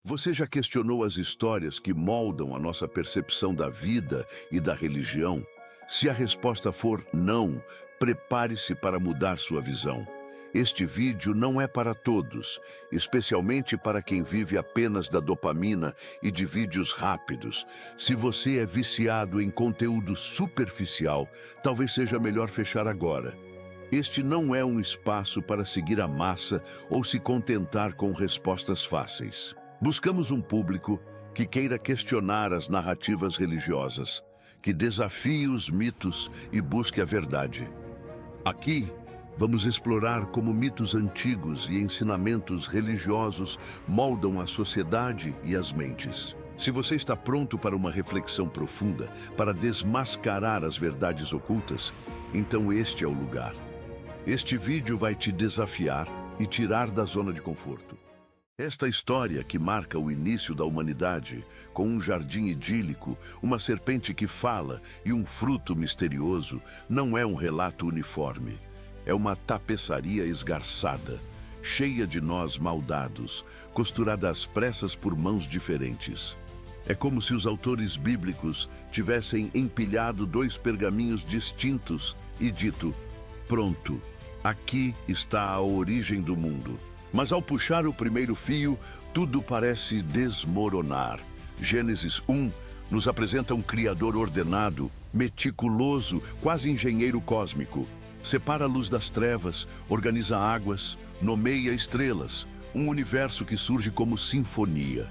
Você já questionou as histórias que moldam a nossa percepção da vida e da religião? Se a resposta for não, prepare-se para mudar sua visão. Este vídeo não é para todos, especialmente para quem vive apenas da dopamina e de vídeos rápidos. Se você é viciado em conteúdo superficial, talvez seja melhor fechar agora. Este não é um espaço para seguir a massa ou se contentar com respostas fáceis. Buscamos um público que queira questionar as narrativas religiosas, que desafie os mitos e busque a verdade. Aqui, vamos explorar como mitos antigos e ensinamentos religiosos moldam a sociedade e as mentes. Se você está pronto para uma reflexão profunda, para desmascarar as verdades ocultas, então este é o lugar. Este vídeo vai te desafiar e tirar da zona de conforto. Esta história que marca o início da humanidade, com um jardim idílico, uma serpente que fala e um fruto misterioso, não é um relato uniforme. É uma tapeçaria esgarçada, cheia de nós maldados, costurada às pressas por mãos diferentes. É como se os autores bíblicos tivessem empilhado dois pergaminhos distintos e dito: pronto, aqui está a origem do mundo. Mas ao puxar o primeiro fio, tudo parece desmoronar. Gênesis 1 nos apresenta um Criador ordenado, meticuloso, quase engenheiro cósmico. Separa a luz das trevas, organiza águas, nomeia estrelas, um universo que surge como sinfonia.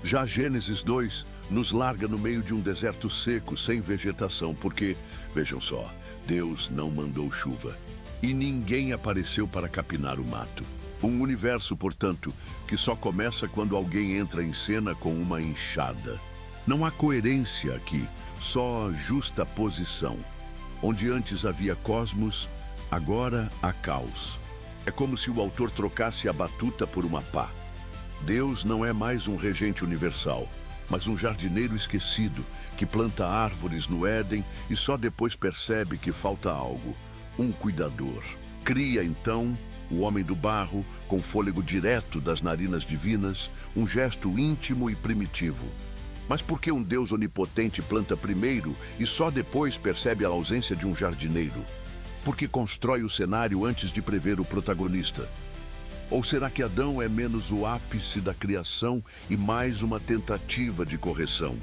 Já Gênesis 2 nos larga no meio de um deserto seco, sem vegetação, porque, vejam só, Deus não mandou chuva. E ninguém apareceu para capinar o mato. Um universo, portanto, que só começa quando alguém entra em cena com uma enxada. Não há coerência aqui, só justaposição. Onde antes havia cosmos, agora há caos. É como se o autor trocasse a batuta por uma pá. Deus não é mais um regente universal, mas um jardineiro esquecido que planta árvores no Éden e só depois percebe que falta algo, um cuidador. Cria, então, o homem do barro, com fôlego direto das narinas divinas, um gesto íntimo e primitivo. Mas por que um Deus onipotente planta primeiro e só depois percebe a ausência de um jardineiro? Por que constrói o cenário antes de prever o protagonista? Ou será que Adão é menos o ápice da criação e mais uma tentativa de correção?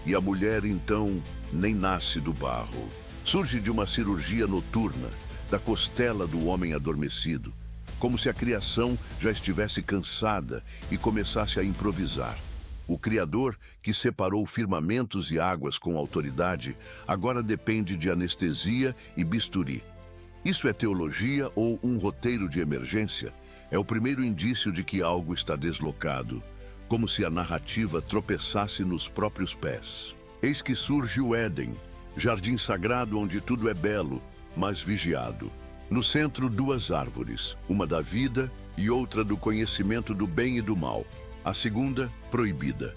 E a mulher, então, nem nasce do barro. Surge de uma cirurgia noturna, da costela do homem adormecido, como se a criação já estivesse cansada e começasse a improvisar. O Criador, que separou firmamentos e águas com autoridade, agora depende de anestesia e bisturi. Isso é teologia ou um roteiro de emergência? É o primeiro indício de que algo está deslocado, como se a narrativa tropeçasse nos próprios pés. Eis que surge o Éden, jardim sagrado onde tudo é belo, mas vigiado. No centro, duas árvores, uma da vida e outra do conhecimento do bem e do mal. A segunda, proibida.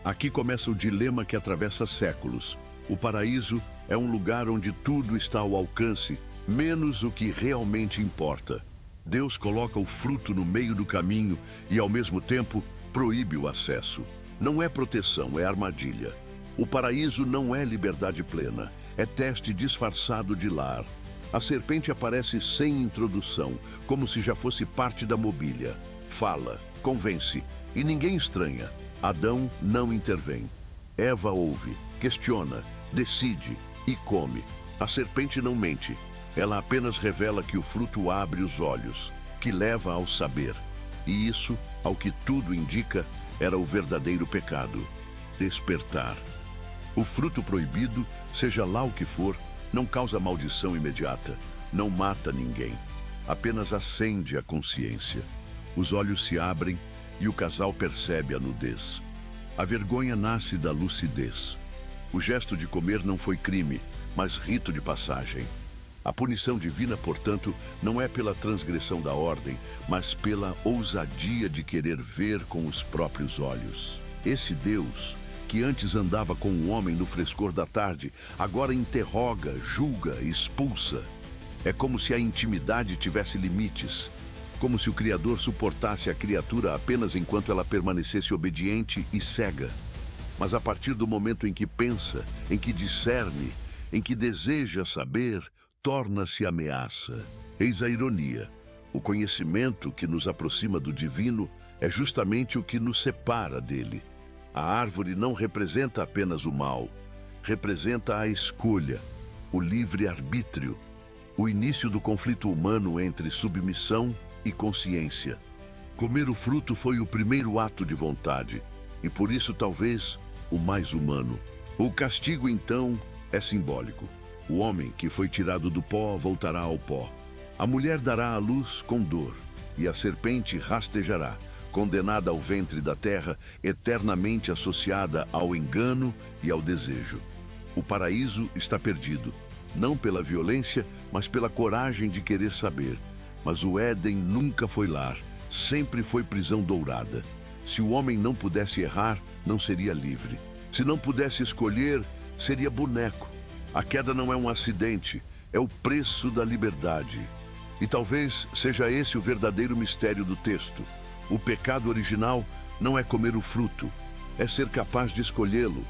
Aqui começa o dilema que atravessa séculos. O paraíso é um lugar onde tudo está ao alcance, menos o que realmente importa. Deus coloca o fruto no meio do caminho e, ao mesmo tempo, proíbe o acesso. Não é proteção, é armadilha. O paraíso não é liberdade plena, é teste disfarçado de lar. A serpente aparece sem introdução, como se já fosse parte da mobília. Fala, convence, e ninguém estranha. Adão não intervém. Eva ouve, questiona, decide e come. A serpente não mente. Ela apenas revela que o fruto abre os olhos, que leva ao saber. E isso, ao que tudo indica, era o verdadeiro pecado: despertar. O fruto proibido, seja lá o que for, não causa maldição imediata, não mata ninguém, apenas acende a consciência. Os olhos se abrem e o casal percebe a nudez. A vergonha nasce da lucidez. O gesto de comer não foi crime, mas rito de passagem. A punição divina, portanto, não é pela transgressão da ordem, mas pela ousadia de querer ver com os próprios olhos. Esse Deus, que antes andava com o homem no frescor da tarde, agora interroga, julga, expulsa. É como se a intimidade tivesse limites. como se o Criador suportasse a criatura apenas enquanto ela permanecesse obediente e cega. Mas a partir do momento em que pensa, em que discerne, em que deseja saber, torna-se ameaça. Eis a ironia. O conhecimento que nos aproxima do divino é justamente o que nos separa dele. A árvore não representa apenas o mal, representa a escolha, o livre-arbítrio, o início do conflito humano entre submissão e consciência. Comer o fruto foi o primeiro ato de vontade, e por isso talvez o mais humano. O castigo, então, é simbólico. O homem que foi tirado do pó voltará ao pó. A mulher dará à luz com dor, e a serpente rastejará, condenada ao ventre da terra, eternamente associada ao engano e ao desejo. O paraíso está perdido, não pela violência, mas pela coragem de querer saber. Mas o Éden nunca foi lar, sempre foi prisão dourada. Se o homem não pudesse errar, não seria livre. Se não pudesse escolher, seria boneco. A queda não é um acidente, é o preço da liberdade. E talvez seja esse o verdadeiro mistério do texto. O pecado original não é comer o fruto, é ser capaz de escolhê-lo.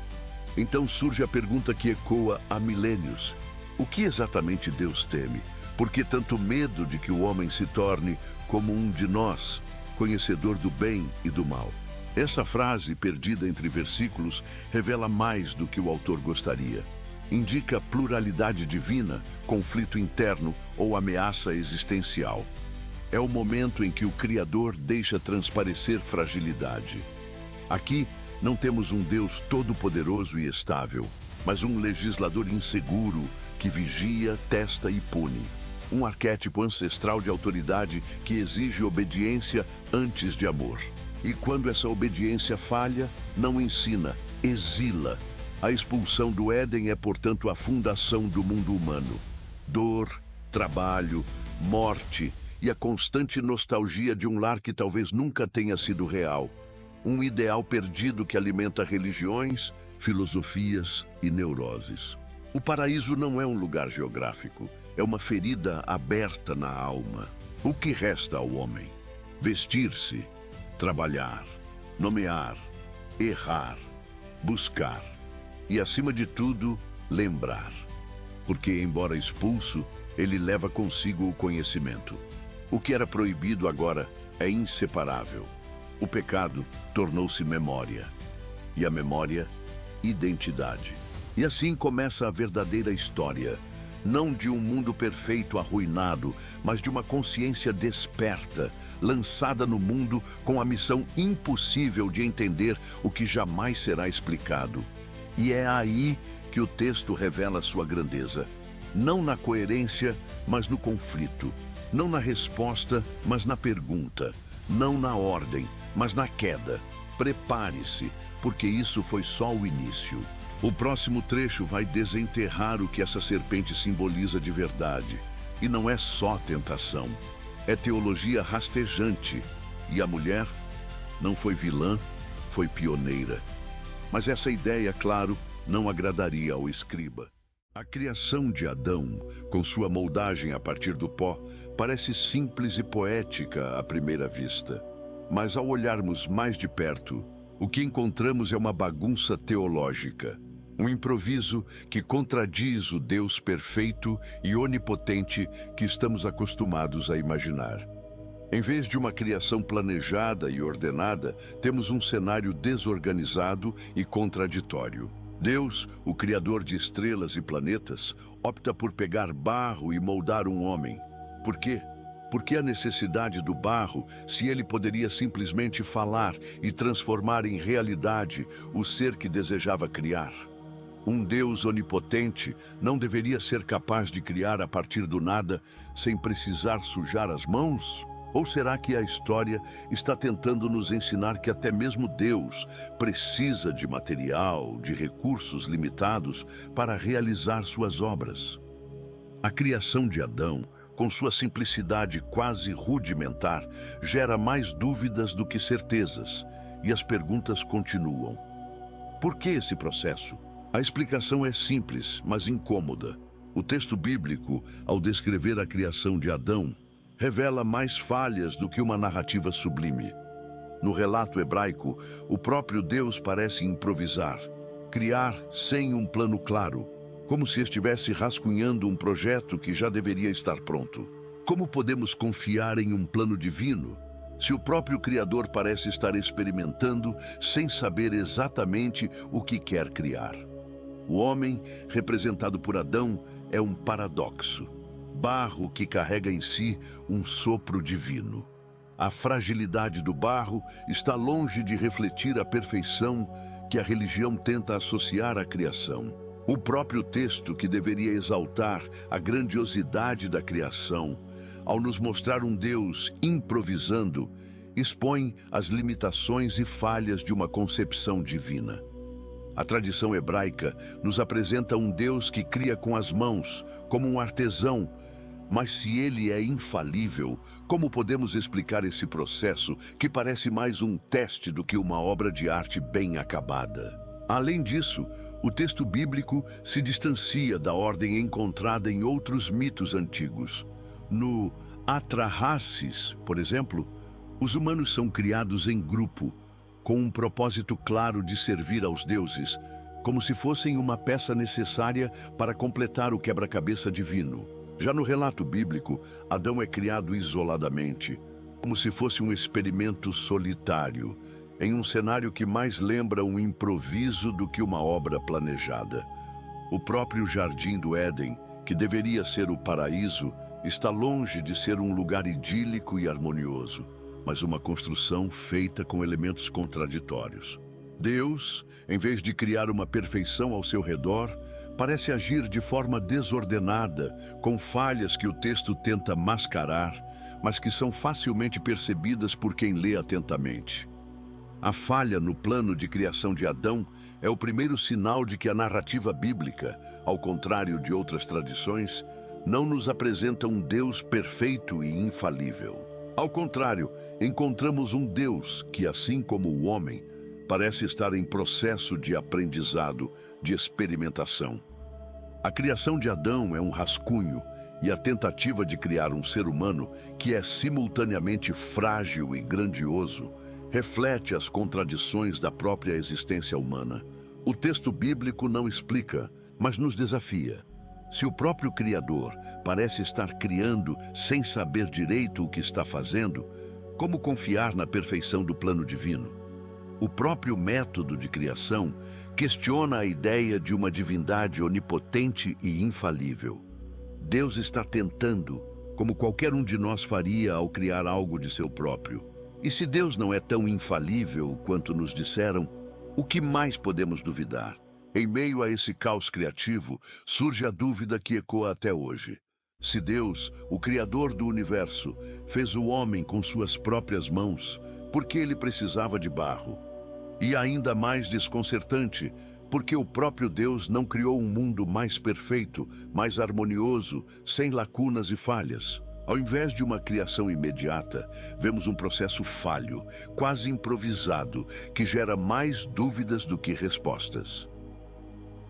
Então surge a pergunta que ecoa há milênios. O que exatamente Deus teme? Por que tanto medo de que o homem se torne como um de nós, conhecedor do bem e do mal? Essa frase, perdida entre versículos, revela mais do que o autor gostaria. Indica pluralidade divina, conflito interno ou ameaça existencial. É o momento em que o Criador deixa transparecer fragilidade. Aqui não temos um Deus todo-poderoso e estável, mas um legislador inseguro que vigia, testa e pune. Um arquétipo ancestral de autoridade que exige obediência antes de amor. E quando essa obediência falha, não ensina, exila. A expulsão do Éden é, portanto, a fundação do mundo humano. Dor, trabalho, morte e a constante nostalgia de um lar que talvez nunca tenha sido real. Um ideal perdido que alimenta religiões, filosofias e neuroses. O paraíso não é um lugar geográfico, é uma ferida aberta na alma. O que resta ao homem? Vestir-se, trabalhar, nomear, errar, buscar e, acima de tudo, lembrar. Porque, embora expulso, ele leva consigo o conhecimento. O que era proibido agora é inseparável. O pecado tornou-se memória, e a memória, identidade. E assim começa a verdadeira história, não de um mundo perfeito arruinado, mas de uma consciência desperta, lançada no mundo com a missão impossível de entender o que jamais será explicado. E é aí que o texto revela sua grandeza. Não na coerência, mas no conflito. Não na resposta, mas na pergunta. Não na ordem, mas na queda. Prepare-se, porque isso foi só o início. O próximo trecho vai desenterrar o que essa serpente simboliza de verdade. E não é só tentação. É teologia rastejante. E a mulher não foi vilã, foi pioneira. Mas essa ideia, claro, não agradaria ao escriba. A criação de Adão, com sua moldagem a partir do pó, parece simples e poética à primeira vista. Mas ao olharmos mais de perto, o que encontramos é uma bagunça teológica. Um improviso que contradiz o Deus perfeito e onipotente que estamos acostumados a imaginar. Em vez de uma criação planejada e ordenada, temos um cenário desorganizado e contraditório. Deus, o criador de estrelas e planetas, opta por pegar barro e moldar um homem. Por quê? Por que a necessidade do barro, se ele poderia simplesmente falar e transformar em realidade o ser que desejava criar? Um Deus onipotente não deveria ser capaz de criar a partir do nada sem precisar sujar as mãos? Ou será que a história está tentando nos ensinar que até mesmo Deus precisa de material, de recursos limitados para realizar suas obras? A criação de Adão, com sua simplicidade quase rudimentar, gera mais dúvidas do que certezas, e as perguntas continuam. Por que esse processo? A explicação é simples, mas incômoda. O texto bíblico, ao descrever a criação de Adão, revela mais falhas do que uma narrativa sublime. No relato hebraico, o próprio Deus parece improvisar, criar sem um plano claro, como se estivesse rascunhando um projeto que já deveria estar pronto. Como podemos confiar em um plano divino se o próprio Criador parece estar experimentando sem saber exatamente o que quer criar? O homem, representado por Adão, é um paradoxo, barro que carrega em si um sopro divino. A fragilidade do barro está longe de refletir a perfeição que a religião tenta associar à criação. O próprio texto, que deveria exaltar a grandiosidade da criação, ao nos mostrar um Deus improvisando, expõe as limitações e falhas de uma concepção divina. A tradição hebraica nos apresenta um Deus que cria com as mãos, como um artesão. Mas se ele é infalível, como podemos explicar esse processo que parece mais um teste do que uma obra de arte bem acabada? Além disso, o texto bíblico se distancia da ordem encontrada em outros mitos antigos. No Atrahasis, por exemplo, os humanos são criados em grupo, com um propósito claro de servir aos deuses, como se fossem uma peça necessária para completar o quebra-cabeça divino. Já no relato bíblico, Adão é criado isoladamente, como se fosse um experimento solitário, em um cenário que mais lembra um improviso do que uma obra planejada. O próprio Jardim do Éden, que deveria ser o paraíso, está longe de ser um lugar idílico e harmonioso, mas uma construção feita com elementos contraditórios. Deus, em vez de criar uma perfeição ao seu redor, parece agir de forma desordenada, com falhas que o texto tenta mascarar, mas que são facilmente percebidas por quem lê atentamente. A falha no plano de criação de Adão é o primeiro sinal de que a narrativa bíblica, ao contrário de outras tradições, não nos apresenta um Deus perfeito e infalível. Ao contrário, encontramos um Deus que, assim como o homem, parece estar em processo de aprendizado, de experimentação. A criação de Adão é um rascunho e a tentativa de criar um ser humano que é simultaneamente frágil e grandioso reflete as contradições da própria existência humana. O texto bíblico não explica, mas nos desafia. Se o próprio Criador parece estar criando sem saber direito o que está fazendo, como confiar na perfeição do plano divino? O próprio método de criação questiona a ideia de uma divindade onipotente e infalível. Deus está tentando, como qualquer um de nós faria ao criar algo de seu próprio. E se Deus não é tão infalível quanto nos disseram, o que mais podemos duvidar? Em meio a esse caos criativo, surge a dúvida que ecoa até hoje. Se Deus, o Criador do universo, fez o homem com suas próprias mãos, por que ele precisava de barro? E ainda mais desconcertante, porque o próprio Deus não criou um mundo mais perfeito, mais harmonioso, sem lacunas e falhas. Ao invés de uma criação imediata, vemos um processo falho, quase improvisado, que gera mais dúvidas do que respostas.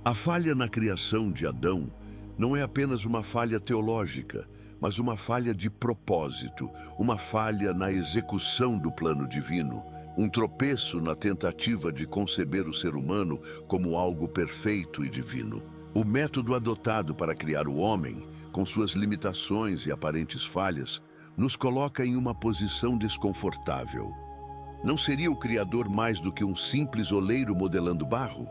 A falha na criação de Adão não é apenas uma falha teológica, mas uma falha de propósito, uma falha na execução do plano divino, um tropeço na tentativa de conceber o ser humano como algo perfeito e divino. O método adotado para criar o homem, com suas limitações e aparentes falhas, nos coloca em uma posição desconfortável. Não seria o Criador mais do que um simples oleiro modelando barro?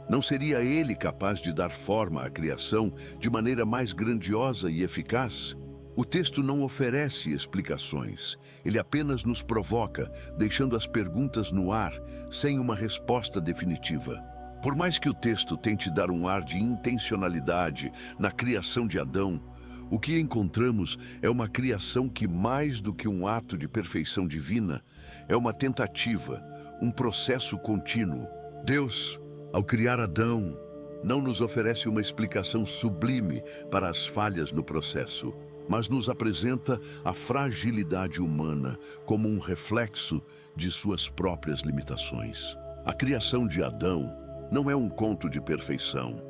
Não seria ele capaz de dar forma à criação de maneira mais grandiosa e eficaz? O texto não oferece explicações, ele apenas nos provoca, deixando as perguntas no ar, sem uma resposta definitiva. Por mais que o texto tente dar um ar de intencionalidade na criação de Adão, o que encontramos é uma criação que, mais do que um ato de perfeição divina, é uma tentativa, um processo contínuo. Deus, ao criar Adão, não nos oferece uma explicação sublime para as falhas no processo, mas nos apresenta a fragilidade humana como um reflexo de suas próprias limitações. A criação de Adão não é um conto de perfeição,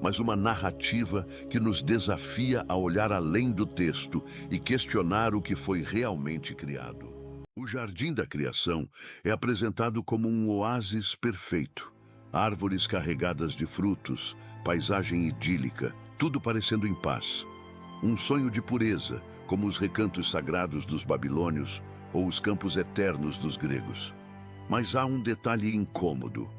mas uma narrativa que nos desafia a olhar além do texto e questionar o que foi realmente criado. O Jardim da Criação é apresentado como um oásis perfeito. Árvores carregadas de frutos, paisagem idílica, tudo parecendo em paz. Um sonho de pureza, como os recantos sagrados dos babilônios ou os campos eternos dos gregos. Mas há um detalhe incômodo.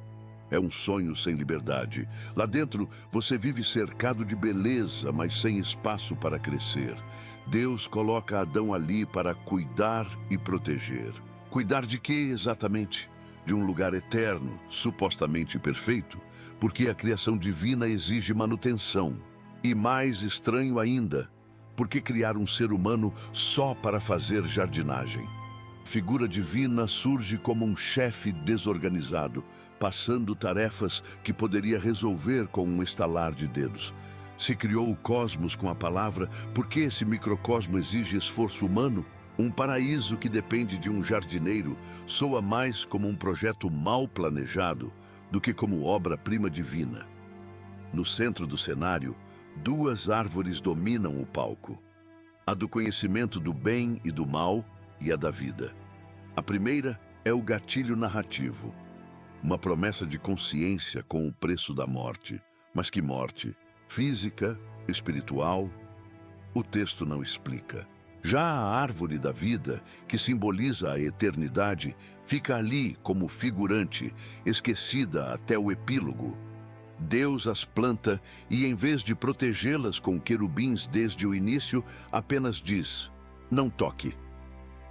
É um sonho sem liberdade. Lá dentro, você vive cercado de beleza, mas sem espaço para crescer. Deus coloca Adão ali para cuidar e proteger. Cuidar de quê exatamente? De um lugar eterno, supostamente perfeito, porque a criação divina exige manutenção. E mais estranho ainda, porque criar um ser humano só para fazer jardinagem? A figura divina surge como um chefe desorganizado, passando tarefas que poderia resolver com um estalar de dedos. Se criou o cosmos com a palavra, por que esse microcosmo exige esforço humano? Um paraíso que depende de um jardineiro soa mais como um projeto mal planejado do que como obra-prima divina. No centro do cenário, duas árvores dominam o palco. A do conhecimento do bem e do mal e a da vida. A primeira é o gatilho narrativo. Uma promessa de consciência com o preço da morte. Mas que morte? Física? Espiritual? O texto não explica. Já a árvore da vida, que simboliza a eternidade, fica ali como figurante, esquecida até o epílogo. Deus as planta e, em vez de protegê-las com querubins desde o início, apenas diz: não toque.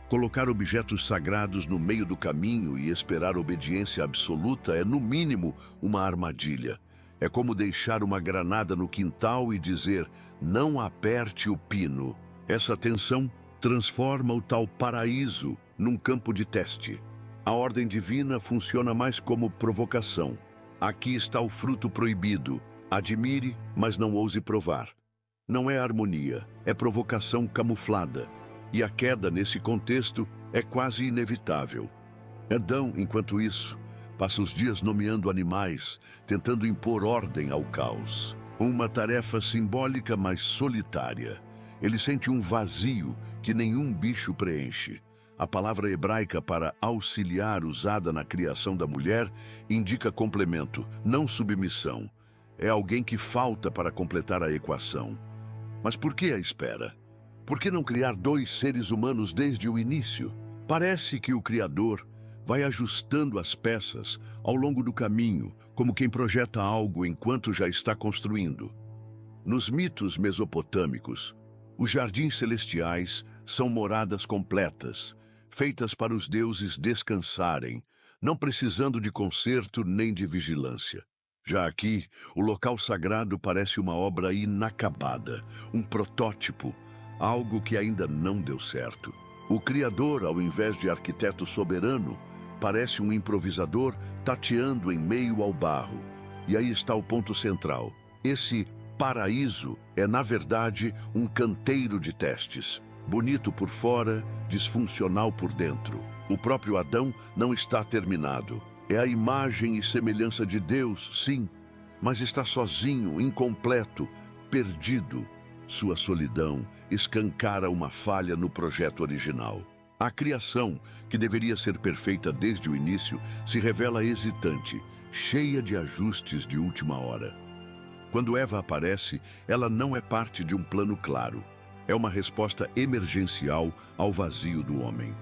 Colocar objetos sagrados no meio do caminho e esperar obediência absoluta é, no mínimo, uma armadilha. É como deixar uma granada no quintal e dizer: não aperte o pino. Essa tensão transforma o tal paraíso num campo de teste. A ordem divina funciona mais como provocação. Aqui está o fruto proibido. Admire, mas não ouse provar. Não é harmonia, é provocação camuflada. E a queda nesse contexto é quase inevitável. Adão, enquanto isso, passa os dias nomeando animais, tentando impor ordem ao caos. Uma tarefa simbólica, mas solitária. Ele sente um vazio que nenhum bicho preenche. A palavra hebraica para auxiliar usada na criação da mulher indica complemento, não submissão. É alguém que falta para completar a equação. Mas por que a espera? Por que não criar dois seres humanos desde o início? Parece que o Criador vai ajustando as peças ao longo do caminho, como quem projeta algo enquanto já está construindo. Nos mitos mesopotâmicos, os jardins celestiais são moradas completas, feitas para os deuses descansarem, não precisando de conserto nem de vigilância. Já aqui, o local sagrado parece uma obra inacabada, um protótipo, algo que ainda não deu certo. O Criador, ao invés de arquiteto soberano, parece um improvisador tateando em meio ao barro. E aí está o ponto central. Esse paraíso é, na verdade, um canteiro de testes. Bonito por fora, disfuncional por dentro. O próprio Adão não está terminado. É a imagem e semelhança de Deus, sim, mas está sozinho, incompleto, perdido. Sua solidão escancara uma falha no projeto original. A criação, que deveria ser perfeita desde o início, se revela hesitante, cheia de ajustes de última hora. Quando Eva aparece, ela não é parte de um plano claro. É uma resposta emergencial ao vazio do homem.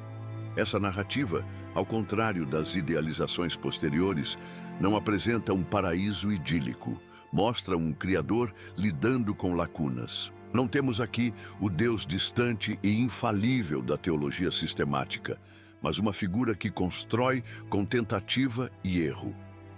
Essa narrativa, ao contrário das idealizações posteriores, não apresenta um paraíso idílico. Mostra um Criador lidando com lacunas. Não temos aqui o Deus distante e infalível da teologia sistemática, mas uma figura que constrói com tentativa e erro.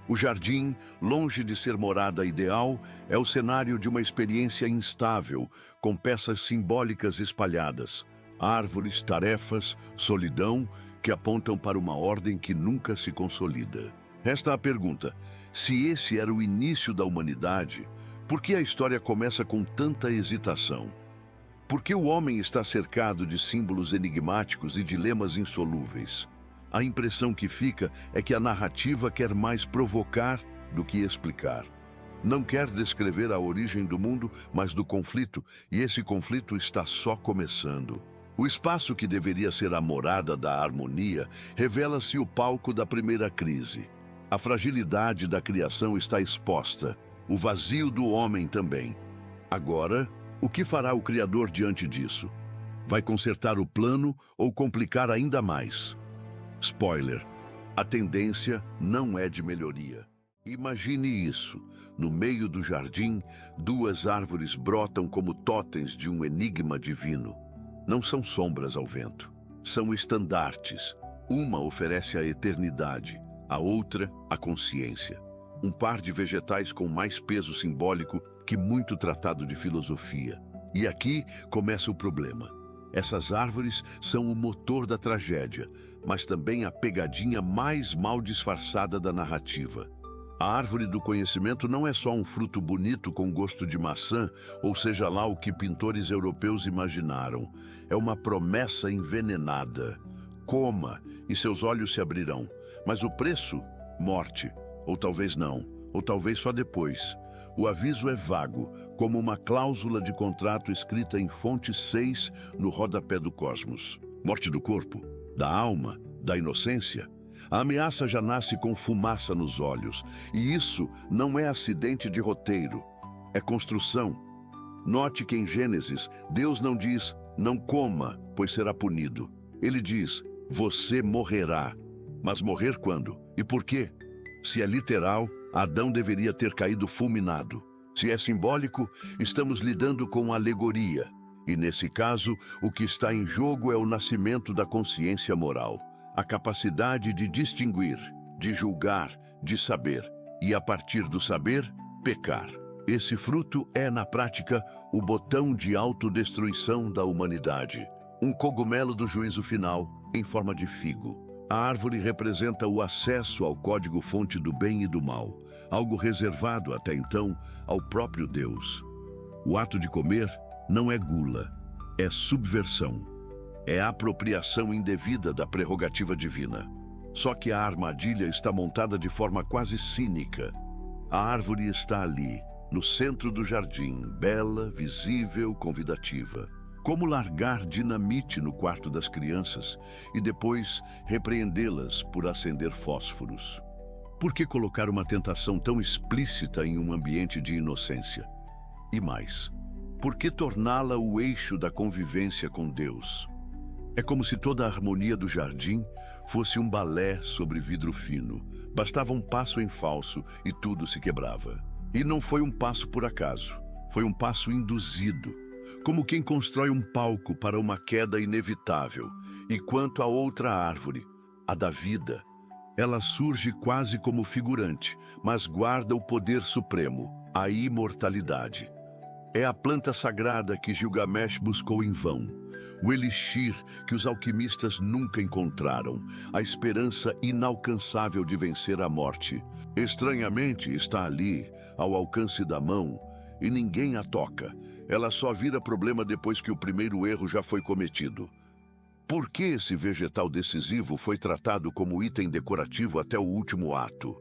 O jardim, longe de ser morada ideal, é o cenário de uma experiência instável, com peças simbólicas espalhadas. Árvores, tarefas, solidão, que apontam para uma ordem que nunca se consolida. Resta a pergunta: se esse era o início da humanidade, por que a história começa com tanta hesitação? Por que o homem está cercado de símbolos enigmáticos e dilemas insolúveis? A impressão que fica é que a narrativa quer mais provocar do que explicar. Não quer descrever a origem do mundo, mas do conflito, e esse conflito está só começando. O espaço que deveria ser a morada da harmonia revela-se o palco da primeira crise. A fragilidade da criação está exposta, o vazio do homem também. Agora, o que fará o Criador diante disso? Vai consertar o plano ou complicar ainda mais? Spoiler: a tendência não é de melhoria. Imagine isso. No meio do jardim, duas árvores brotam como totens de um enigma divino. Não são sombras ao vento, são estandartes. Uma oferece a eternidade, a outra a consciência. Um par de vegetais com mais peso simbólico que muito tratado de filosofia. E aqui começa o problema. Essas árvores são o motor da tragédia, mas também a pegadinha mais mal disfarçada da narrativa. A árvore do conhecimento não é só um fruto bonito com gosto de maçã, ou seja lá o que pintores europeus imaginaram. É uma promessa envenenada. Coma, e seus olhos se abrirão. Mas o preço? Morte. Ou talvez não. Ou talvez só depois. O aviso é vago, como uma cláusula de contrato escrita em fonte 6 no rodapé do cosmos. Morte do corpo, da alma, da inocência. A ameaça já nasce com fumaça nos olhos, e isso não é acidente de roteiro, é construção. Note que em Gênesis, Deus não diz, não coma, pois será punido. Ele diz, você morrerá. Mas morrer quando? E por quê? Se é literal, Adão deveria ter caído fulminado. Se é simbólico, estamos lidando com alegoria. E nesse caso, o que está em jogo é o nascimento da consciência moral. A capacidade de distinguir, de julgar, de saber. E a partir do saber, pecar. Esse fruto é, na prática, o botão de autodestruição da humanidade. Um cogumelo do juízo final, em forma de figo. A árvore representa o acesso ao código-fonte do bem e do mal, algo reservado até então ao próprio Deus. O ato de comer não é gula, é subversão. É a apropriação indevida da prerrogativa divina. Só que a armadilha está montada de forma quase cínica. A árvore está ali, no centro do jardim, bela, visível, convidativa. Como largar dinamite no quarto das crianças e depois repreendê-las por acender fósforos? Por que colocar uma tentação tão explícita em um ambiente de inocência? E mais, por que torná-la o eixo da convivência com Deus? É como se toda a harmonia do jardim fosse um balé sobre vidro fino. Bastava um passo em falso e tudo se quebrava. E não foi um passo por acaso, foi um passo induzido. Como quem constrói um palco para uma queda inevitável. E quanto à outra árvore, a da vida, ela surge quase como figurante, mas guarda o poder supremo, a imortalidade. É a planta sagrada que Gilgamesh buscou em vão, o elixir que os alquimistas nunca encontraram, a esperança inalcançável de vencer a morte. Estranhamente, está ali, ao alcance da mão, e ninguém a toca. Ela só vira problema depois que o primeiro erro já foi cometido. Por que esse vegetal decisivo foi tratado como item decorativo até o último ato?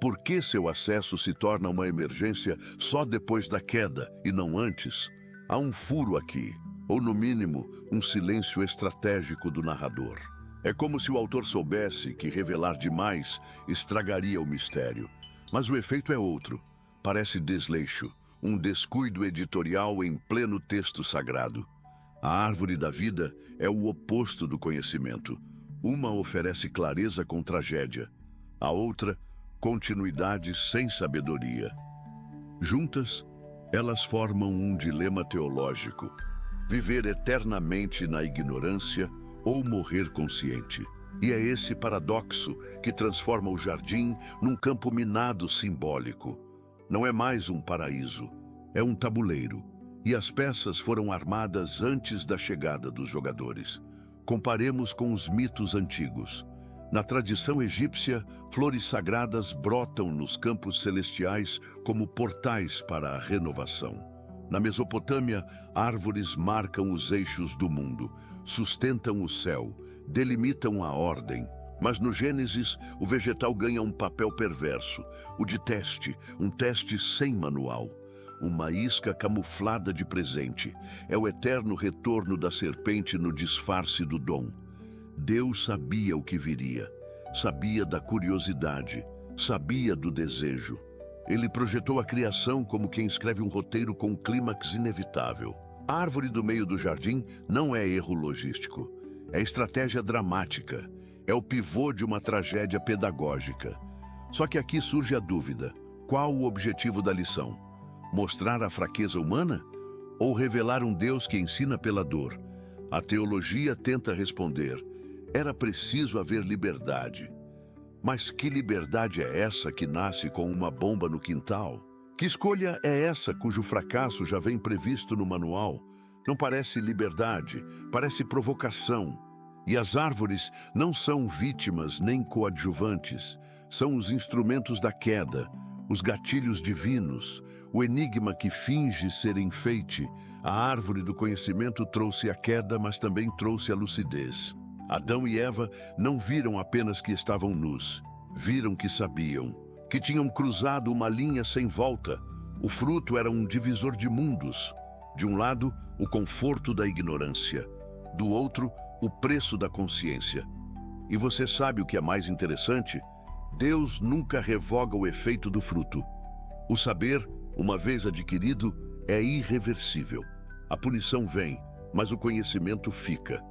Por que seu acesso se torna uma emergência só depois da queda e não antes? Há um furo aqui, ou no mínimo, um silêncio estratégico do narrador. É como se o autor soubesse que revelar demais estragaria o mistério. Mas o efeito é outro. Parece desleixo, um descuido editorial em pleno texto sagrado. A árvore da vida é o oposto do conhecimento. Uma oferece clareza com tragédia, a outra, continuidade sem sabedoria. Juntas, elas formam um dilema teológico: viver eternamente na ignorância ou morrer consciente. E é esse paradoxo que transforma o jardim num campo minado simbólico. Não é mais um paraíso, é um tabuleiro. E as peças foram armadas antes da chegada dos jogadores. Comparemos com os mitos antigos. Na tradição egípcia, flores sagradas brotam nos campos celestiais como portais para a renovação. Na Mesopotâmia, árvores marcam os eixos do mundo, sustentam o céu, delimitam a ordem. Mas no Gênesis, o vegetal ganha um papel perverso, o de teste, um teste sem manual. Uma isca camuflada de presente. É o eterno retorno da serpente no disfarce do dom. Deus sabia o que viria, sabia da curiosidade, sabia do desejo. Ele projetou a criação como quem escreve um roteiro com um clímax inevitável. A árvore do meio do jardim não é erro logístico, é estratégia dramática. É o pivô de uma tragédia pedagógica. Só que aqui surge a dúvida. Qual o objetivo da lição? Mostrar a fraqueza humana? Ou revelar um Deus que ensina pela dor? A teologia tenta responder. Era preciso haver liberdade. Mas que liberdade é essa que nasce com uma bomba no quintal? Que escolha é essa cujo fracasso já vem previsto no manual? Não parece liberdade, parece provocação. E as árvores não são vítimas nem coadjuvantes, são os instrumentos da queda, os gatilhos divinos, o enigma que finge ser enfeite. A árvore do conhecimento trouxe a queda, mas também trouxe a lucidez. Adão e Eva não viram apenas que estavam nus, viram que sabiam, que tinham cruzado uma linha sem volta. O fruto era um divisor de mundos. De um lado, o conforto da ignorância, do outro, o preço da consciência. E você sabe o que é mais interessante? Deus nunca revoga o efeito do fruto. O saber, uma vez adquirido, é irreversível. A punição vem, mas o conhecimento fica.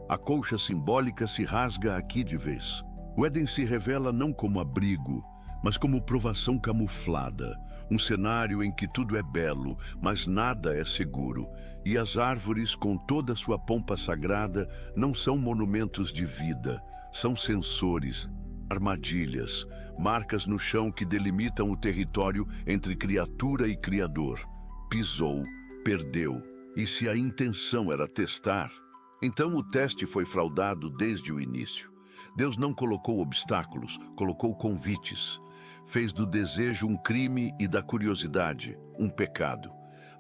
A colcha simbólica se rasga aqui de vez. O Éden se revela não como abrigo, mas como provação camuflada, um cenário em que tudo é belo, mas nada é seguro, e as árvores, com toda sua pompa sagrada, não são monumentos de vida, são sensores, armadilhas, marcas no chão que delimitam o território entre criatura e criador. Pisou, perdeu, e se a intenção era testar, então o teste foi fraudado desde o início. Deus não colocou obstáculos, colocou convites. Fez do desejo um crime e da curiosidade um pecado.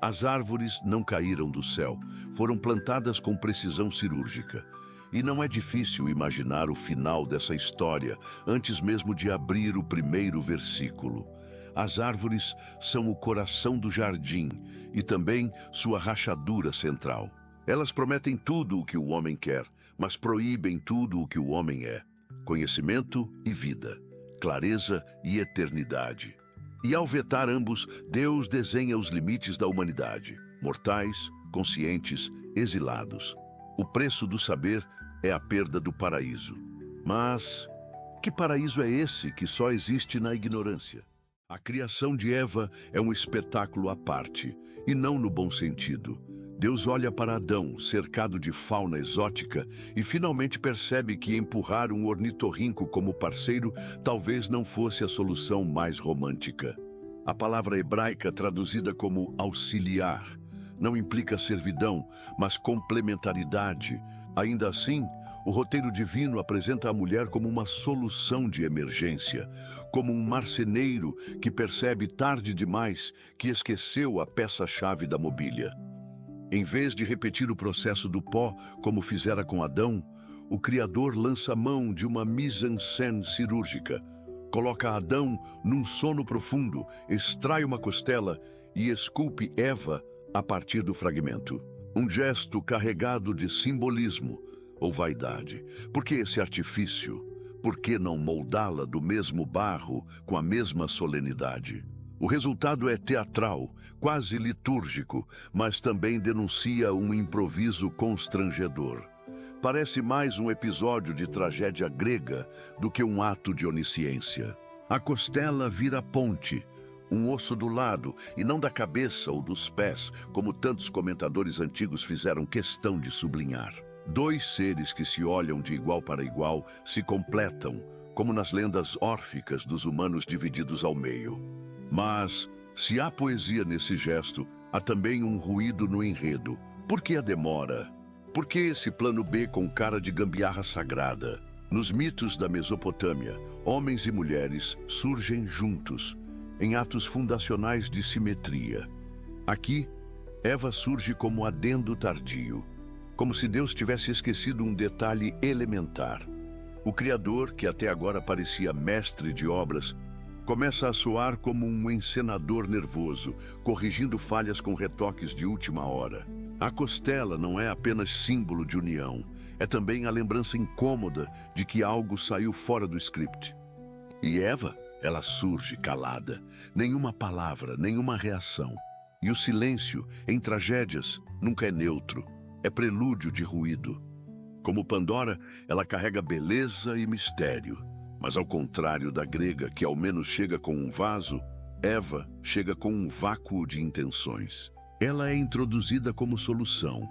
As árvores não caíram do céu, foram plantadas com precisão cirúrgica. E não é difícil imaginar o final dessa história antes mesmo de abrir o primeiro versículo. As árvores são o coração do jardim e também sua rachadura central. Elas prometem tudo o que o homem quer, mas proíbem tudo o que o homem é: conhecimento e vida, clareza e eternidade. E ao vetar ambos, Deus desenha os limites da humanidade: mortais, conscientes, exilados. O preço do saber é a perda do paraíso. Mas que paraíso é esse que só existe na ignorância? A criação de Eva é um espetáculo à parte, e não no bom sentido. Deus olha para Adão, cercado de fauna exótica, e finalmente percebe que empurrar um ornitorrinco como parceiro talvez não fosse a solução mais romântica. A palavra hebraica traduzida como auxiliar não implica servidão, mas complementaridade. Ainda assim, o roteiro divino apresenta a mulher como uma solução de emergência, como um marceneiro que percebe tarde demais que esqueceu a peça-chave da mobília. Em vez de repetir o processo do pó, como fizera com Adão, o Criador lança mão de uma mise-en-scène cirúrgica. Coloca Adão num sono profundo, extrai uma costela e esculpe Eva a partir do fragmento. Um gesto carregado de simbolismo ou vaidade. Por que esse artifício? Por que não moldá-la do mesmo barro, com a mesma solenidade? O resultado é teatral, quase litúrgico, mas também denuncia um improviso constrangedor. Parece mais um episódio de tragédia grega do que um ato de onisciência. A costela vira ponte, um osso do lado e não da cabeça ou dos pés, como tantos comentadores antigos fizeram questão de sublinhar. Dois seres que se olham de igual para igual se completam, como nas lendas órficas dos humanos divididos ao meio. Mas, se há poesia nesse gesto, há também um ruído no enredo. Por que a demora? Por que esse plano B com cara de gambiarra sagrada? Nos mitos da Mesopotâmia, homens e mulheres surgem juntos, em atos fundacionais de simetria. Aqui, Eva surge como adendo tardio, como se Deus tivesse esquecido um detalhe elementar. O Criador, que até agora parecia mestre de obras, começa a soar como um encenador nervoso, corrigindo falhas com retoques de última hora. A costela não é apenas símbolo de união, é também a lembrança incômoda de que algo saiu fora do script. E Eva, ela surge calada, nenhuma palavra, nenhuma reação. E o silêncio, em tragédias, nunca é neutro, é prelúdio de ruído. Como Pandora, ela carrega beleza e mistério. Mas ao contrário da grega, que ao menos chega com um vaso, Eva chega com um vácuo de intenções. Ela é introduzida como solução,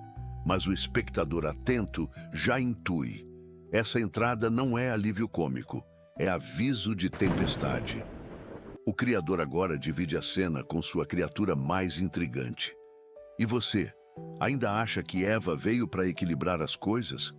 mas o espectador atento já intui. Essa entrada não é alívio cômico, é aviso de tempestade. O Criador agora divide a cena com sua criatura mais intrigante. E você, ainda acha que Eva veio para equilibrar as coisas?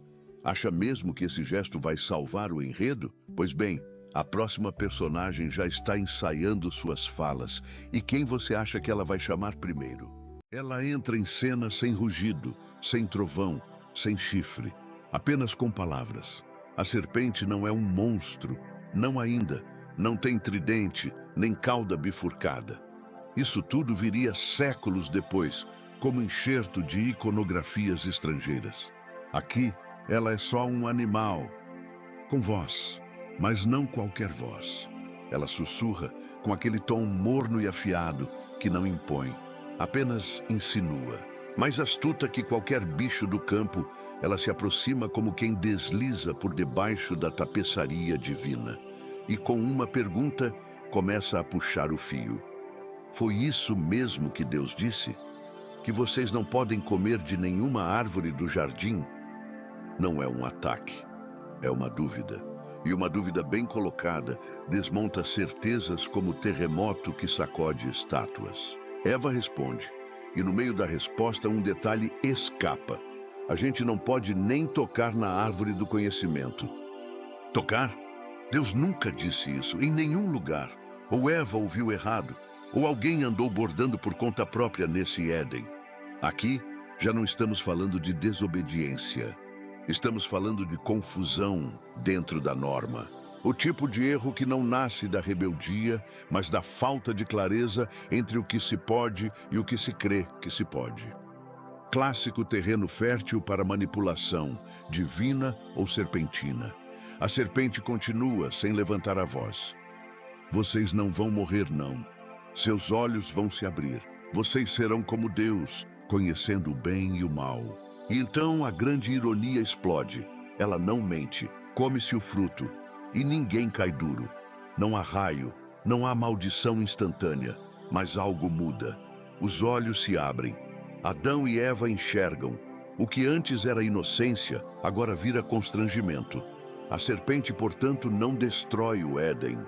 Acha mesmo que esse gesto vai salvar o enredo? Pois bem, a próxima personagem já está ensaiando suas falas. E quem você acha que ela vai chamar primeiro? Ela entra em cena sem rugido, sem trovão, sem chifre, apenas com palavras. A serpente não é um monstro, não ainda, não tem tridente, nem cauda bifurcada. Isso tudo viria séculos depois, como enxerto de iconografias estrangeiras. Aqui, ela é só um animal, com voz, mas não qualquer voz. Ela sussurra com aquele tom morno e afiado que não impõe, apenas insinua. Mais astuta que qualquer bicho do campo, ela se aproxima como quem desliza por debaixo da tapeçaria divina. E com uma pergunta, começa a puxar o fio. Foi isso mesmo que Deus disse? Que vocês não podem comer de nenhuma árvore do jardim? Não é um ataque, é uma dúvida. E uma dúvida bem colocada desmonta certezas como o terremoto que sacode estátuas. Eva responde, e no meio da resposta um detalhe escapa. A gente não pode nem tocar na árvore do conhecimento. Tocar? Deus nunca disse isso, em nenhum lugar. Ou Eva ouviu errado, ou alguém andou bordando por conta própria nesse Éden. Aqui, já não estamos falando de desobediência. Estamos falando de confusão dentro da norma. O tipo de erro que não nasce da rebeldia, mas da falta de clareza entre o que se pode e o que se crê que se pode. Clássico terreno fértil para manipulação, divina ou serpentina. A serpente continua sem levantar a voz. Vocês não vão morrer, não. Seus olhos vão se abrir. Vocês serão como Deus, conhecendo o bem e o mal. E então a grande ironia explode. Ela não mente, come-se o fruto, e ninguém cai duro. Não há raio, não há maldição instantânea, mas algo muda. Os olhos se abrem. Adão e Eva enxergam. O que antes era inocência, agora vira constrangimento. A serpente, portanto, não destrói o Éden.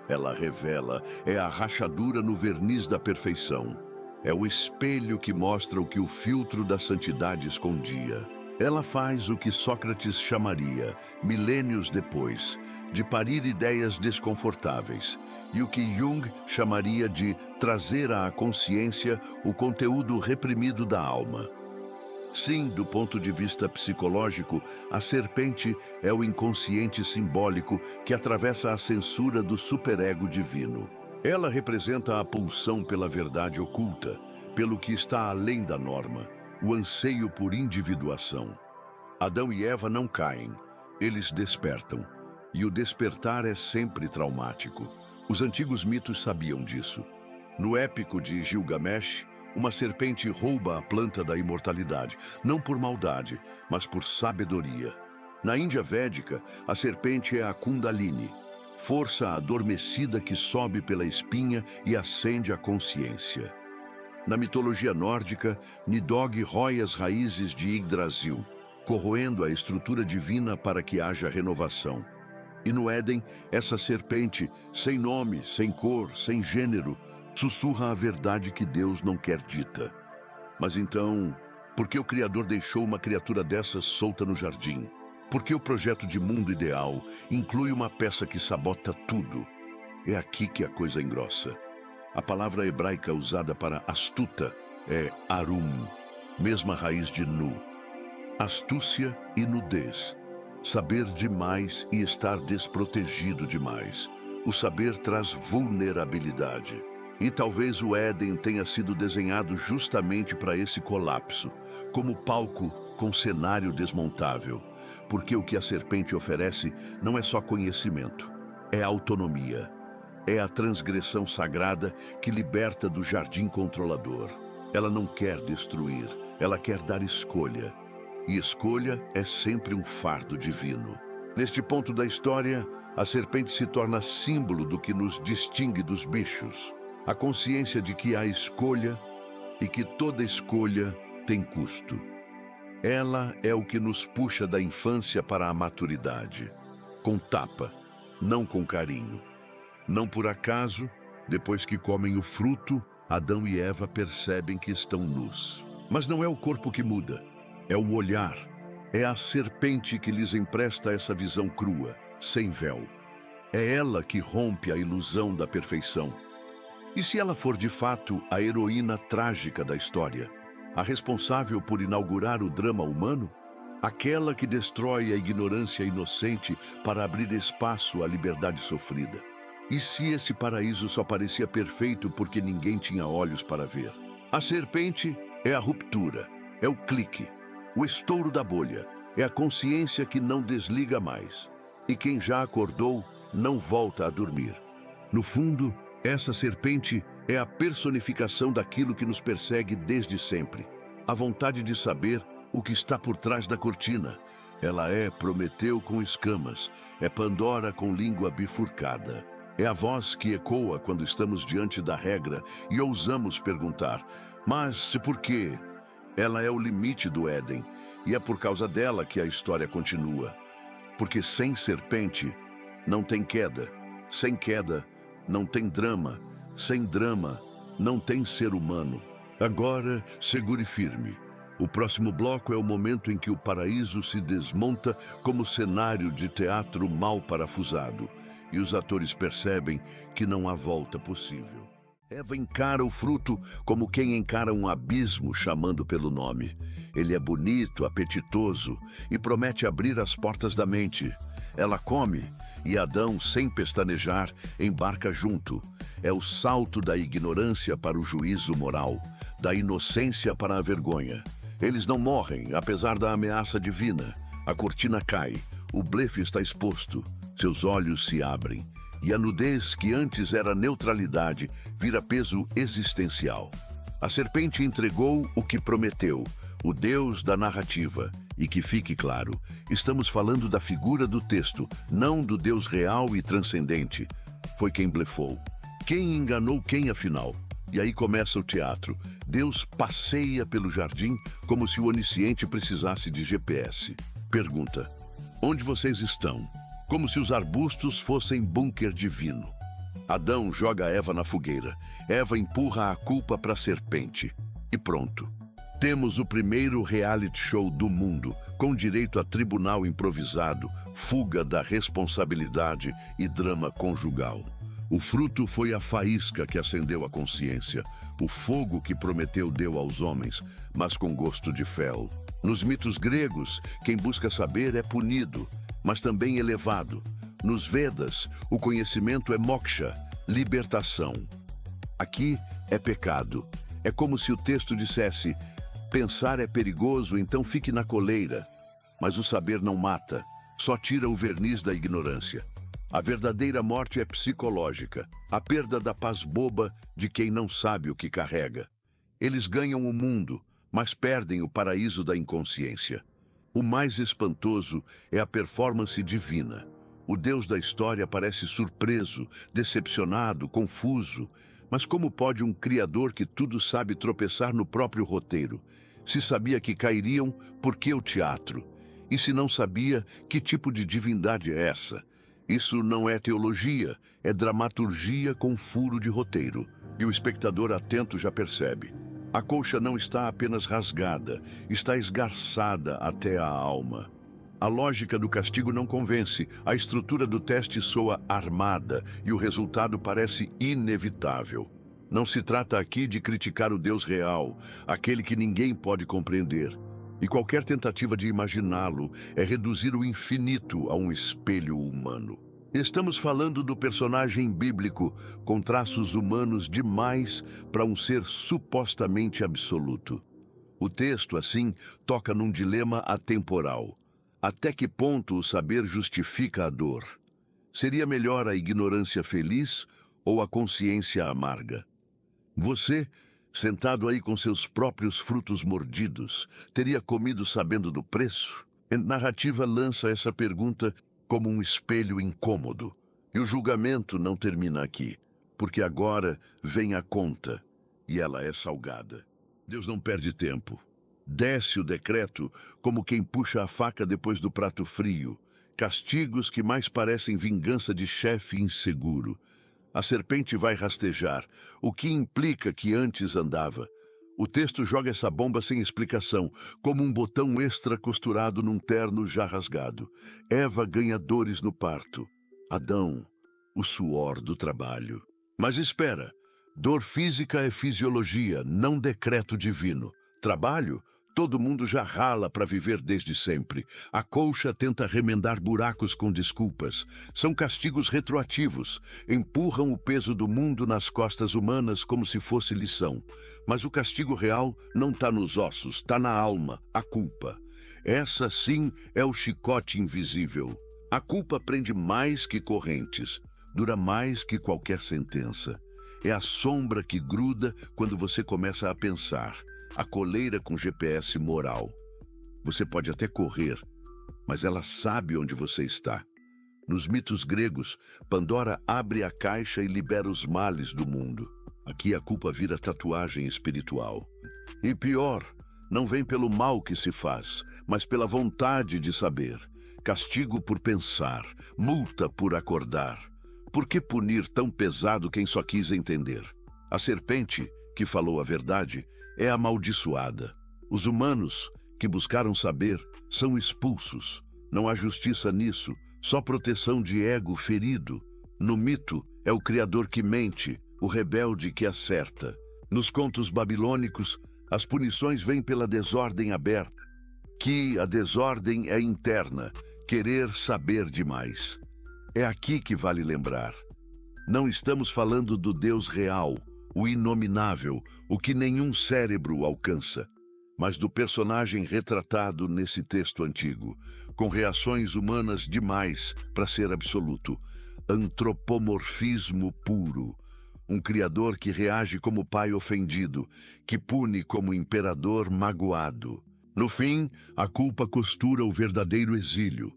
Ela revela, é a rachadura no verniz da perfeição. É o espelho que mostra o que o filtro da santidade escondia. Ela faz o que Sócrates chamaria, milênios depois, de parir ideias desconfortáveis, e o que Jung chamaria de trazer à consciência o conteúdo reprimido da alma. Sim, do ponto de vista psicológico, a serpente é o inconsciente simbólico que atravessa a censura do superego divino. Ela representa a pulsão pela verdade oculta, pelo que está além da norma, o anseio por individuação. Adão e Eva não caem, eles despertam. E o despertar é sempre traumático. Os antigos mitos sabiam disso. No épico de Gilgamesh, uma serpente rouba a planta da imortalidade, não por maldade, mas por sabedoria. Na Índia Védica, a serpente é a Kundalini, força adormecida que sobe pela espinha e acende a consciência. Na mitologia nórdica, Nidhogg rói as raízes de Yggdrasil, corroendo a estrutura divina para que haja renovação. E no Éden, essa serpente, sem nome, sem cor, sem gênero, sussurra a verdade que Deus não quer dita. Mas então, por que o Criador deixou uma criatura dessas solta no jardim? Por que o projeto de mundo ideal inclui uma peça que sabota tudo? É aqui que a coisa engrossa. A palavra hebraica usada para astuta é arum, mesma raiz de nu. Astúcia e nudez. Saber demais e estar desprotegido demais. O saber traz vulnerabilidade. E talvez o Éden tenha sido desenhado justamente para esse colapso, como palco com cenário desmontável. Porque o que a serpente oferece não é só conhecimento, é autonomia. É a transgressão sagrada que liberta do jardim controlador. Ela não quer destruir, ela quer dar escolha. E escolha é sempre um fardo divino. Neste ponto da história, a serpente se torna símbolo do que nos distingue dos bichos. A consciência de que há escolha e que toda escolha tem custo. Ela é o que nos puxa da infância para a maturidade. Com tapa, não com carinho. Não por acaso, depois que comem o fruto, Adão e Eva percebem que estão nus. Mas não é o corpo que muda, é o olhar. É a serpente que lhes empresta essa visão crua, sem véu. É ela que rompe a ilusão da perfeição. E se ela for de fato a heroína trágica da história, a responsável por inaugurar o drama humano, aquela que destrói a ignorância inocente para abrir espaço à liberdade sofrida. E se esse paraíso só parecia perfeito porque ninguém tinha olhos para ver? A serpente é a ruptura, é o clique, o estouro da bolha, é a consciência que não desliga mais. E quem já acordou não volta a dormir. No fundo, essa serpente é a personificação daquilo que nos persegue desde sempre. A vontade de saber o que está por trás da cortina. Ela é Prometeu com escamas, é Pandora com língua bifurcada. É a voz que ecoa quando estamos diante da regra e ousamos perguntar, mas por quê? Ela é o limite do Éden, e é por causa dela que a história continua. Porque sem serpente, não tem queda. Sem queda, não tem drama. Sem drama, não tem ser humano. Agora, segure firme. O próximo bloco é o momento em que o paraíso se desmonta como cenário de teatro mal parafusado. E os atores percebem que não há volta possível. Eva encara o fruto como quem encara um abismo chamando pelo nome. Ele é bonito, apetitoso e promete abrir as portas da mente. Ela come e Adão, sem pestanejar, embarca junto. É o salto da ignorância para o juízo moral, da inocência para a vergonha. Eles não morrem, apesar da ameaça divina. A cortina cai, o blefe está exposto, seus olhos se abrem. E a nudez que antes era neutralidade vira peso existencial. A serpente entregou o que prometeu, o Deus da narrativa. E que fique claro, estamos falando da figura do texto, não do Deus real e transcendente. Foi quem blefou. Quem enganou quem, afinal? E aí começa o teatro. Deus passeia pelo jardim como se o onisciente precisasse de GPS. Pergunta: onde vocês estão? Como se os arbustos fossem bunker divino. Adão joga Eva na fogueira. Eva empurra a culpa para a serpente. E pronto. Temos o primeiro reality show do mundo, com direito a tribunal improvisado, fuga da responsabilidade e drama conjugal. O fruto foi a faísca que acendeu a consciência, o fogo que Prometeu deu aos homens, mas com gosto de fel. Nos mitos gregos, quem busca saber é punido, mas também elevado. Nos Vedas, o conhecimento é moksha, libertação. Aqui é pecado. É como se o texto dissesse: pensar é perigoso, então fique na coleira. Mas o saber não mata, só tira o verniz da ignorância. A verdadeira morte é psicológica, a perda da paz boba de quem não sabe o que carrega. Eles ganham o mundo, mas perdem o paraíso da inconsciência. O mais espantoso é a performance divina. O Deus da história parece surpreso, decepcionado, confuso. Mas como pode um Criador que tudo sabe tropeçar no próprio roteiro? Se sabia que cairiam, por que o teatro? E se não sabia, que tipo de divindade é essa? Isso não é teologia, é dramaturgia com furo de roteiro. E o espectador atento já percebe. A colcha não está apenas rasgada, está esgarçada até a alma. A lógica do castigo não convence, a estrutura do teste soa armada e o resultado parece inevitável. Não se trata aqui de criticar o Deus real, aquele que ninguém pode compreender. E qualquer tentativa de imaginá-lo é reduzir o infinito a um espelho humano. Estamos falando do personagem bíblico com traços humanos demais para um ser supostamente absoluto. O texto, assim, toca num dilema atemporal. Até que ponto o saber justifica a dor? Seria melhor a ignorância feliz ou a consciência amarga? Você, sentado aí com seus próprios frutos mordidos, teria comido sabendo do preço? A narrativa lança essa pergunta como um espelho incômodo. E o julgamento não termina aqui, porque agora vem a conta, e ela é salgada. Deus não perde tempo. Desce o decreto como quem puxa a faca depois do prato frio. Castigos que mais parecem vingança de chefe inseguro. A serpente vai rastejar, o que implica que antes andava. O texto joga essa bomba sem explicação, como um botão extra costurado num terno já rasgado. Eva ganha dores no parto. Adão, o suor do trabalho. Mas espera, dor física é fisiologia, não decreto divino. Trabalho? Todo mundo já rala para viver desde sempre. A colcha tenta remendar buracos com desculpas. São castigos retroativos. Empurram o peso do mundo nas costas humanas como se fosse lição. Mas o castigo real não está nos ossos, está na alma, a culpa. Essa, sim, é o chicote invisível. A culpa prende mais que correntes. Dura mais que qualquer sentença. É a sombra que gruda quando você começa a pensar. A coleira com GPS moral. Você pode até correr, mas ela sabe onde você está. Nos mitos gregos, Pandora abre a caixa e libera os males do mundo. Aqui a culpa vira tatuagem espiritual. E pior, não vem pelo mal que se faz, mas pela vontade de saber. Castigo por pensar, multa por acordar. Por que punir tão pesado quem só quis entender? A serpente, que falou a verdade, é amaldiçoada. Os humanos, que buscaram saber, são expulsos. Não há justiça nisso, só proteção de ego ferido. No mito, é o Criador que mente, o rebelde que acerta. Nos contos babilônicos, as punições vêm pela desordem aberta. Que a desordem é interna, querer saber demais. É aqui que vale lembrar. Não estamos falando do Deus real, o inominável, o que nenhum cérebro alcança, mas do personagem retratado nesse texto antigo, com reações humanas demais para ser absoluto. Antropomorfismo puro. Um criador que reage como pai ofendido, que pune como imperador magoado. No fim, a culpa costura o verdadeiro exílio.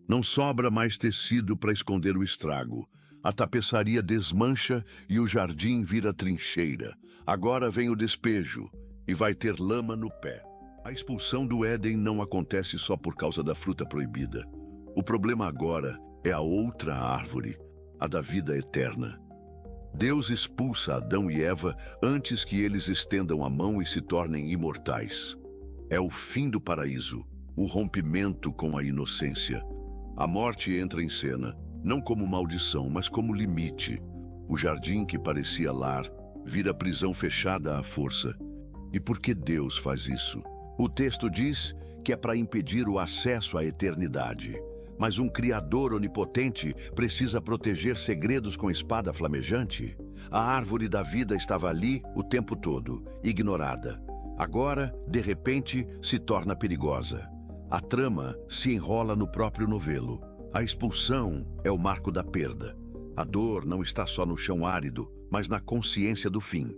Não sobra mais tecido para esconder o estrago. A tapeçaria desmancha e o jardim vira trincheira. Agora vem o despejo e vai ter lama no pé. A expulsão do Éden não acontece só por causa da fruta proibida. O problema agora é a outra árvore, a da vida eterna. Deus expulsa Adão e Eva antes que eles estendam a mão e se tornem imortais. É o fim do paraíso, o rompimento com a inocência. A morte entra em cena. Não como maldição, mas como limite. O jardim que parecia lar vira prisão fechada à força. E por que Deus faz isso? O texto diz que é para impedir o acesso à eternidade. Mas um Criador onipotente precisa proteger segredos com espada flamejante? A árvore da vida estava ali o tempo todo, ignorada. Agora, de repente, se torna perigosa. A trama se enrola no próprio novelo. A expulsão é o marco da perda. A dor não está só no chão árido, mas na consciência do fim.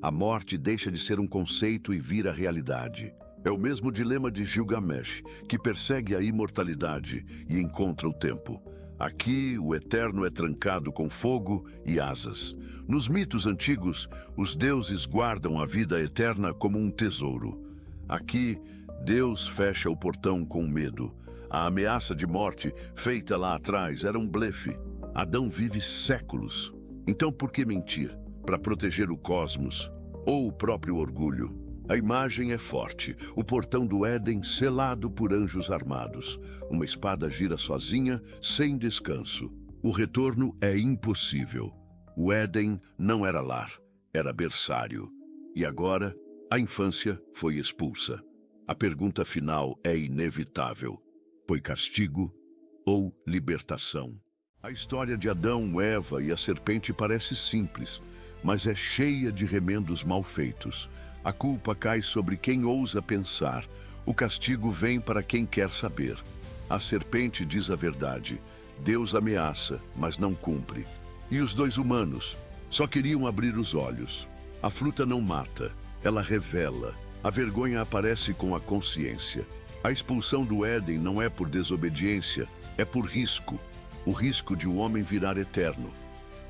A morte deixa de ser um conceito e vira realidade. É o mesmo dilema de Gilgamesh, que persegue a imortalidade e encontra o tempo. Aqui, o eterno é trancado com fogo e asas. Nos mitos antigos, os deuses guardam a vida eterna como um tesouro. Aqui, Deus fecha o portão com medo. A ameaça de morte, feita lá atrás, era um blefe. Adão vive séculos. Então por que mentir? Para proteger o cosmos ou o próprio orgulho? A imagem é forte. O portão do Éden selado por anjos armados. Uma espada gira sozinha, sem descanso. O retorno é impossível. O Éden não era lar, era berçário. E agora, a infância foi expulsa. A pergunta final é inevitável. Foi castigo ou libertação? A história de Adão, Eva e a serpente parece simples, mas é cheia de remendos mal feitos. A culpa cai sobre quem ousa pensar. O castigo vem para quem quer saber. A serpente diz a verdade. Deus ameaça, mas não cumpre. E os dois humanos só queriam abrir os olhos. A fruta não mata, ela revela. A vergonha aparece com a consciência. A expulsão do Éden não é por desobediência, é por risco. O risco de o homem virar eterno.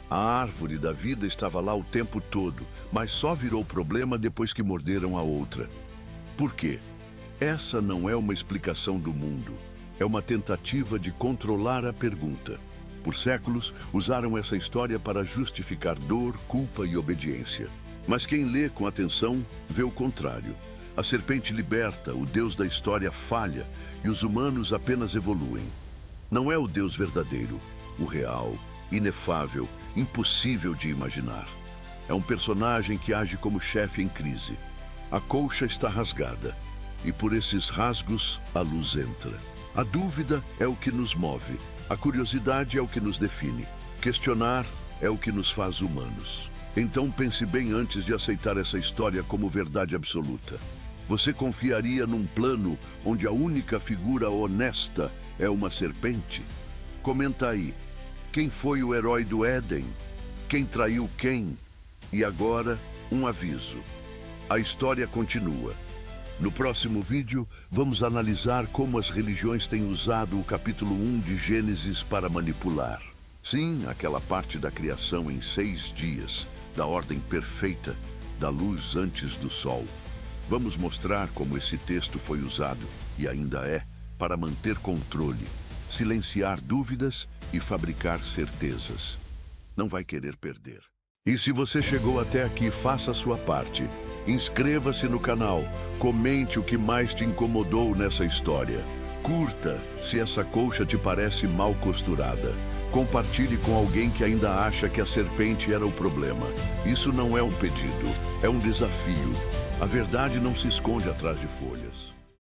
A árvore da vida estava lá o tempo todo, mas só virou problema depois que morderam a outra. Por quê? Essa não é uma explicação do mundo. É uma tentativa de controlar a pergunta. Por séculos, usaram essa história para justificar dor, culpa e obediência. Mas quem lê com atenção vê o contrário. A serpente liberta, o Deus da história falha e os humanos apenas evoluem. Não é o Deus verdadeiro, o real, inefável, impossível de imaginar. É um personagem que age como chefe em crise. A colcha está rasgada e por esses rasgos a luz entra. A dúvida é o que nos move, a curiosidade é o que nos define. Questionar é o que nos faz humanos. Então pense bem antes de aceitar essa história como verdade absoluta. Você confiaria num plano onde a única figura honesta é uma serpente? Comenta aí. Quem foi o herói do Éden? Quem traiu quem? E agora, um aviso. A história continua. No próximo vídeo, vamos analisar como as religiões têm usado o capítulo 1 de Gênesis para manipular. Sim, aquela parte da criação em 6 dias, da ordem perfeita, da luz antes do sol. Vamos mostrar como esse texto foi usado, e ainda é, para manter controle, silenciar dúvidas e fabricar certezas. Não vai querer perder. E se você chegou até aqui, faça a sua parte. Inscreva-se no canal, comente o que mais te incomodou nessa história. Curta se essa colcha te parece mal costurada. Compartilhe com alguém que ainda acha que a serpente era o problema. Isso não é um pedido, é um desafio. A verdade não se esconde atrás de folhas.